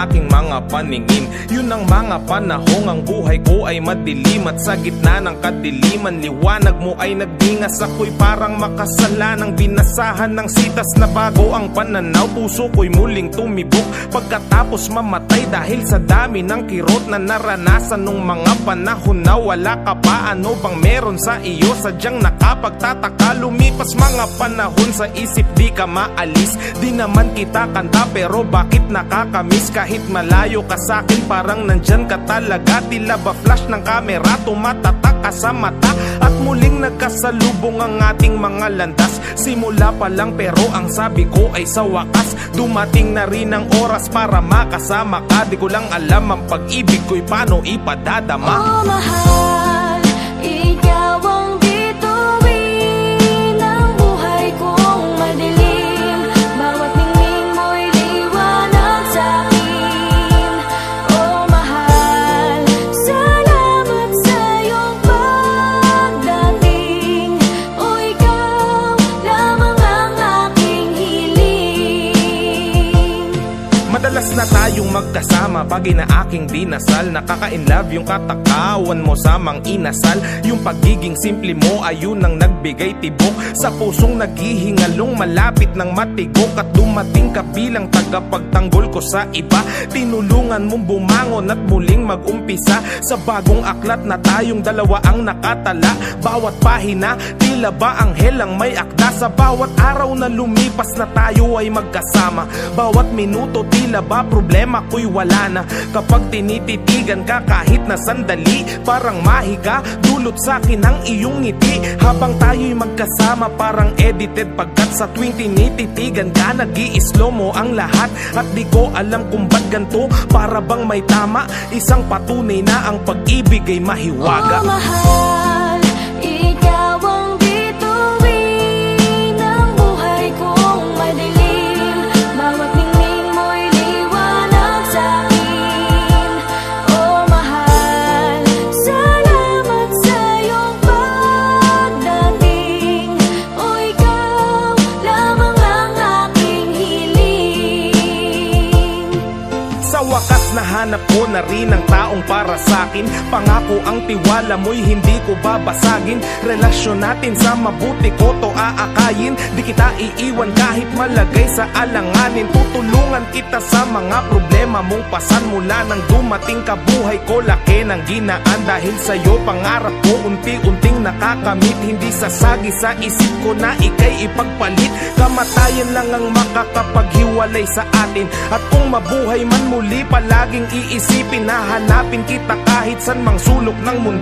aking mga paningin. Yun ang mga panahong ang buhay ko ay madilim, at sa gitna ng kadiliman liwanag mo ay nagdingas. Ako'y parang makasalanang binasahan ng sitas na bago ang pananaw. Puso ko'y muling tumibok pagkatapos mamatay dahil sa dami ng kirot na naranasan nung mga panahon na wala ka pa. Ano bang meron sa iyo? Sadyang nakapagtataka. Lumipas mga panahon sa isip di ka maalis. Di naman kita kanta pero bakit nakakamiss? Kahit malayo ka sa'kin parang nandyan ka talaga. Tila ba flash ng kamera tumatatak ka sa mata. At muling nagkasalubong ang ating mga landas. Simula pa lang pero ang sabi ko ay sa wakas dumating na rin ang oras para makasama ka. Di ko lang alam ang pag-ibig ko'y paano ipadadama. Oh mahal, ikaw ang bituin ng buhay kong madilim. Bawat ningning mo'y liwanag sa'kin. Oh mahal, salamat sa iyong pagdating. Oh ikaw lamang ang aking hiling. Madalas na tayong magkasama, bagay na aking dinasal. Nakaka-inlove yung katakawan mo sa mang inasal. Yung pagiging simple mo ayun ang nagbigay tibok sa pusong naghihingalong malapit ng matigok. At dumating ka bilang tagapagtanggol ko sa iba. Tinulungan mong bumangon at muling mag-umpisa sa bagong aklat na tayong dalawa ang nakatala. Bawat pahina tila ba anghel ang may akda. Sa bawat araw na lumipas na tayo ay magkasama. Bawat minuto tila ba problema ko'y wala na. Kapag tinititigan ka kahit na sandali, parang mahiga dulot sa'kin ang iyong ngiti. Habang tayo'y magkasama parang edited, pagkat sa tuwing tinititigan ka nag-i-slow mo ang lahat. At di ko alam kung ba't ganito, para bang may tama, isang patunay na ang pag-ibig ay mahiwaga. Oh mahal, ikaw ang bituin ng buhay kong madilim. Bawat ningning mo'y liwanag sa'kin. Oh mahal, salamat sa iyong pagdating. Oh ikaw lamang ang aking hiling. Sa wakas nahanap ko na rin ang taong para sa'kin. Pangako ang tiwala mo'y hindi ko babasagin. Relasyon natin sa mabuti ko to aakayin. Di kita iiwan kahit malagay sa alanganin. Tutulungan kita sa mga problema mong pasan. Mula nang dumating ka buhay ko laki ng ginaan. Dahil sa'yo pangarap ko unti-unting nakakamit. Hindi sasagi sa isip ko na ika'y ipagpalit. Kamatayan lang ang makakapaghiwalay sa atin. At kung mabuhay man muli palaging iisipin na hanapin kita kahit san mang sulok ng mundo.